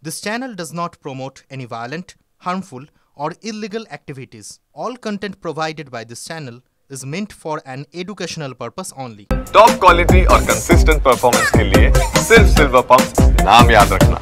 This channel does not promote any violent, harmful, or illegal activities. All content provided by this channel is meant for an educational purpose only. Top quality और consistent performance के लिए सिर्फ silver pump नाम याद रखना।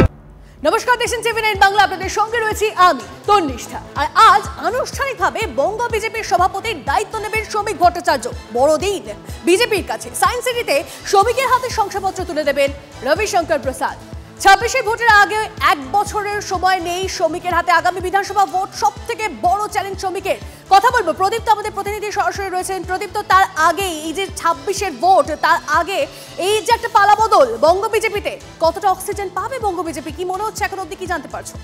নমস্কার, দেখছেন টিভি9 বাংলা। আপনাদের সঙ্গে রয়েছি আমি তন্নিষ্ঠা। আর আজ আনুষ্ঠানিকভাবে বঙ্গ বিজেপির সভাপতির দায়িত্ব নেবেন শ্রমিক ভট্টাচার্য। বড়দিন বিজেপির কাছে। সায়েন্স সিটিতে শ্রমিকের হাতে শংসাপত্র তুলে দেবেন রবিশঙ্কর প্রসাদ। 26 ভোটের আগে এক বছরের সময় নেই শ্রমিকের হাতে। আগামী বিধানসভা ভোট সব থেকে বড় চ্যালেঞ্জ শ্রমিকের। কথা বলবো প্রদীপ্ত, আমাদের প্রতিনিধি সরাসরি রয়েছেন। প্রদীপ্ত, তার আগে এই যে 26 ভোট, তার আগে এই যে একটা পালাবদল বঙ্গ বিজেপিতে, কতটা অক্সিজেন পাবে বঙ্গ বিজেপি? কি মনে হচ্ছে এখন অবধি, কি জানতে পারছো?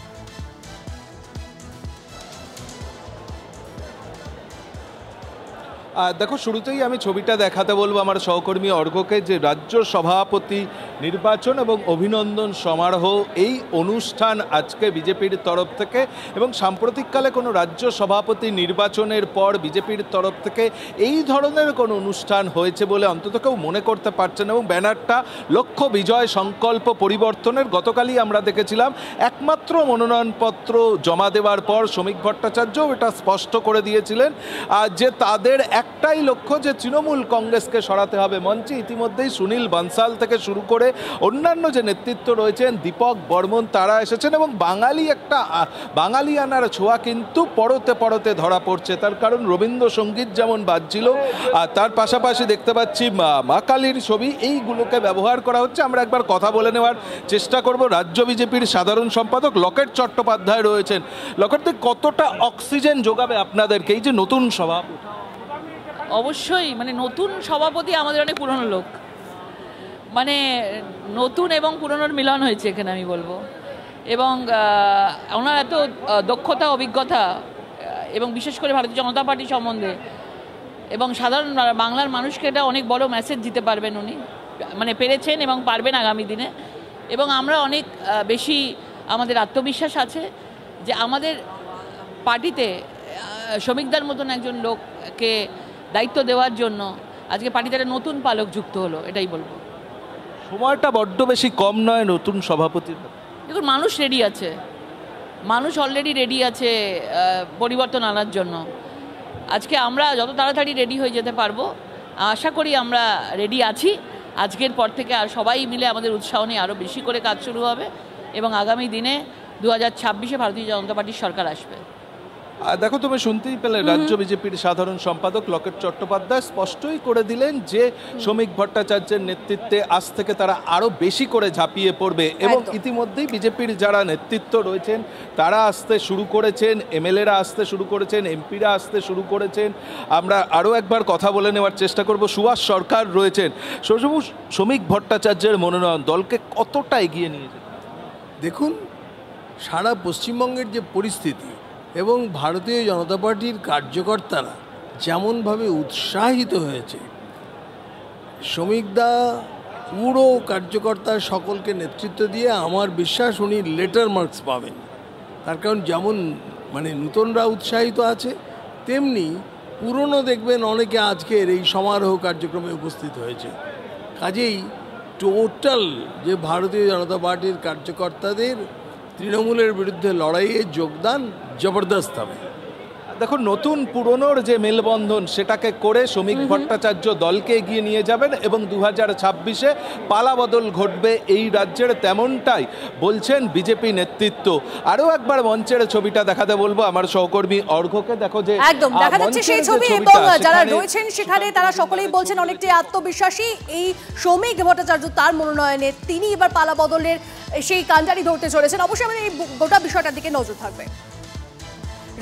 দেখো, শুরুতেই আমি ছবিটা দেখাতে বলবো আমার সহকর্মী অর্ঘ্যকে, যে রাজ্য সভাপতি নির্বাচন এবং অভিনন্দন সমারোহ এই অনুষ্ঠান আজকে বিজেপির তরফ থেকে, এবং সাম্প্রতিককালে কোনো রাজ্য সভাপতি নির্বাচনের পর বিজেপির তরফ থেকে এই ধরনের কোনো অনুষ্ঠান হয়েছে বলে অন্তত কেউ মনে করতে পারছেন। এবং ব্যানারটা লক্ষ্য বিজয় সংকল্প পরিবর্তনের গতকালই আমরা দেখেছিলাম। একমাত্র মনোনয়নপত্র জমা দেওয়ার পর শ্রমিক ভট্টাচার্য এটা স্পষ্ট করে দিয়েছিলেন যে তাদের একটাই লক্ষ্য, যে তৃণমূল কংগ্রেসকে সরাতে হবে। মঞ্চে ইতিমধ্যেই সুনীল বানসাল থেকে শুরু করে অন্যান্য যে নেতৃত্ব রয়েছেন, দীপক বর্মন, তারা এসেছেন। এবং বাঙালিয়ানার ছোঁয়া কিন্তু পরতে পরতে ধরা পড়ছে। তার কারণ রবীন্দ্রসঙ্গীত যেমন বাজছিল, আর তার পাশাপাশি দেখতে পাচ্ছি মা কালীর ছবি, এইগুলোকে ব্যবহার করা হচ্ছে। আমরা একবার কথা বলে নেওয়ার চেষ্টা করব। রাজ্য বিজেপির সাধারণ সম্পাদক লকেট চট্টোপাধ্যায় রয়েছেন। লকেট, কতটা অক্সিজেন যোগাবে আপনাদেরকে এই যে নতুন সভাপতি? অবশ্যই, মানে নতুন সভাপতি আমাদের অনেক পুরনো লোক, মানে নতুন এবং পুরনোর মিলন হয়েছে এখানে আমি বলবো। এবং ওনার এত দক্ষতা, অভিজ্ঞতা, এবং বিশেষ করে ভারতীয় জনতা পার্টি সম্বন্ধে এবং সাধারণ বাংলার মানুষকে এটা অনেক বড় মেসেজ দিতে পারবেন উনি, মানে পেরেছেন এবং পারবেন আগামী দিনে। এবং আমরা অনেক বেশি, আমাদের আত্মবিশ্বাস আছে যে আমাদের পার্টিতে শ্রমিকদের মতন একজন লোককে দায়িত্ব দেওয়ার জন্য আজকে পার্টিতে একটা নতুন পালক যুক্ত হলো, এটাই বলবো। সময়টা বড্ড বেশি কম নয় নতুন সভাপতির? দেখুন, মানুষ রেডি আছে, মানুষ অলরেডি রেডি আছে পরিবর্তন আনার জন্য। আজকে আমরা যত তাড়াতাড়ি রেডি হয়ে যেতে পারবো, আশা করি আমরা রেডি আছি। আজকের পর থেকে আর সবাই মিলে আমাদের উৎসাহ নিয়ে আরও বেশি করে কাজ শুরু হবে, এবং আগামী দিনে 2026-এ ভারতীয় জনতা পার্টির সরকার আসবে। দেখো, তুমি শুনতেই পেলে রাজ্য বিজেপির সাধারণ সম্পাদক লকেট চট্টোপাধ্যায় স্পষ্টই করে দিলেন যে শ্রমিক ভট্টাচার্যের নেতৃত্বে আজ থেকে তারা আরও বেশি করে ঝাঁপিয়ে পড়বে। এবং ইতিমধ্যেই বিজেপির যারা নেতৃত্ব রয়েছেন তারা আসতে শুরু করেছেন, এমএলএরা আসতে শুরু করেছেন, এমপিরা আসতে শুরু করেছেন। আমরা আরও একবার কথা বলে নেওয়ার চেষ্টা করব। সুভাষ সরকার রয়েছেন। শ্রমিক ভট্টাচার্যের মনোনয়ন দলকে কতটা এগিয়ে নিয়েছে? দেখুন, সারা পশ্চিমবঙ্গের যে পরিস্থিতি এবং ভারতীয় জনতা পার্টির কার্যকর্তারা যেমনভাবে উৎসাহিত হয়েছে, শ্রমিকদা পুরো কার্যকর্তা সকলকে নেতৃত্ব দিয়ে আমার বিশ্বাস উনি লেটার মার্কস পাবেন। তার কারণ যেমন মানে নূতনরা উৎসাহিত আছে, তেমনি পুরনো দেখবেন অনেকে আজকের এই সমারোহ কার্যক্রমে উপস্থিত হয়েছে। কাজেই টোটাল যে ভারতীয় জনতা পার্টির কার্যকর্তাদের তৃণমূলের বিরুদ্ধে লড়াইয়ে যোগদান জবরদস্ত হবে। দেখো, নতুন পুরনোর যে মেলবন্ধন সেটাকে করে শ্রমিক ভট্টাচার্য দলকে এগিয়ে নিয়ে যাবেন, এবং 2026-এ পালাবদল ঘটবে এই রাজ্যের, তেমনটাই বলছেন বিজেপি নেতৃত্ব। আরও একবার মঞ্চের ছবিটা দেখাতে বলবো আমার সহকর্মী অর্ঘ্যকে। দেখো, যে একদম দেখা যাচ্ছে সেই ছবি, এবং যারা রয়েছেন সেখানে তারা সকলেই বলছেন অনেকটাই আত্মবিশ্বাসী এই শ্রমিক ভট্টাচার্য তার মনোনয়নে। তিনি এবার পালাবদলের সেই কান্ডারি ধরতে চলেছেন। অবশ্যই আমাদের এই গোটা বিষয়টার দিকে নজর থাকবে।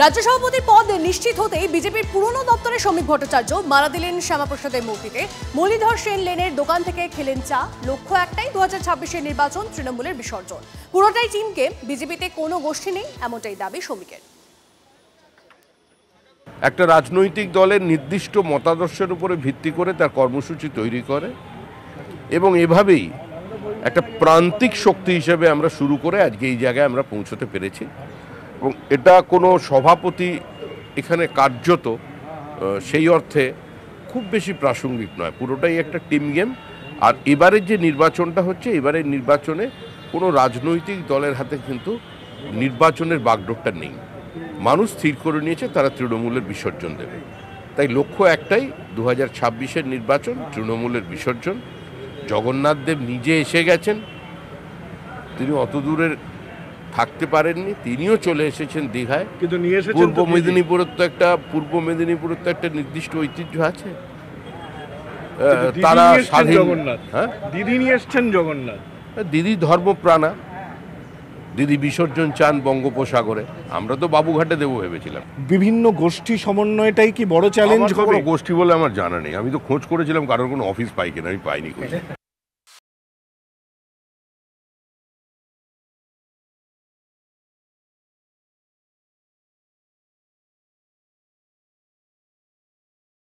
রাজ্য সভাপতির পদ নিশ্চিত হতেই বিজেপির পুরনো দপ্তরে শ্রমিক ভট্টাচার্য মারা দিলেন শ্যামাপ্রসাদের মূর্তিতে। মুরলীধর সেন লেনের দোকান থেকে খেলেন চা। লক্ষ্য একটাই, 2026-এর নির্বাচন তৃণমূলের বিসর্জন। পুরোটাই টিমকে, বিজেপিতে কোনো গোষ্ঠী নেই, এমনটাই দাবি শ্রমিকের। একটা রাজনৈতিক দলের নির্দিষ্ট মতাদর্শের উপরে ভিত্তি করে তার কর্মসূচি তৈরি করে, এবং এভাবেই একটা প্রান্তিক শক্তি হিসেবে আমরা শুরু করে আজকে এই জায়গায় আমরা পৌঁছতে পেরেছি। এবং এটা কোনো সভাপতি এখানে কার্যত সেই অর্থে খুব বেশি প্রাসঙ্গিক নয়, পুরোটাই একটা টিম গেম। আর এবারের যে নির্বাচনটা হচ্ছে, এবারের নির্বাচনে কোনো রাজনৈতিক দলের হাতে কিন্তু নির্বাচনের বাগডোরটা নেই। মানুষ স্থির করে নিয়েছে তারা তৃণমূলের বিসর্জন দেবে। তাই লক্ষ্য একটাই, 2026-এর নির্বাচন, তৃণমূলের বিসর্জন। জগন্নাথ দেব নিজে এসে গেছেন, তিনি অত দূরের থাকতে পারেননি, তিনিও চলে এসেছেন দীঘায়। কিন্তু নিয়ে এসেছেন পূর্ব মেদিনীপুরের তো একটা নির্দিষ্ট ঐতিহ্য আছে। তারা স্বাধীন, দিদি নিয়ে এসছেন জগন্নাথ। দিদি ধর্মপ্রাণা, দিদি বিসর্জন চান বঙ্গোপসাগরে। আমরা তো বাবুঘাটে দেবো ভেবেছিলাম। বিভিন্ন গোষ্ঠী সমন্বয়টাই কি বড় চ্যালেঞ্জ হবে? গোষ্ঠী বলে আমার জানা নেই, আমি তো খোঁজ করেছিলাম কারোর কোনো অফিস পাই কিনা, আমি পাইনি।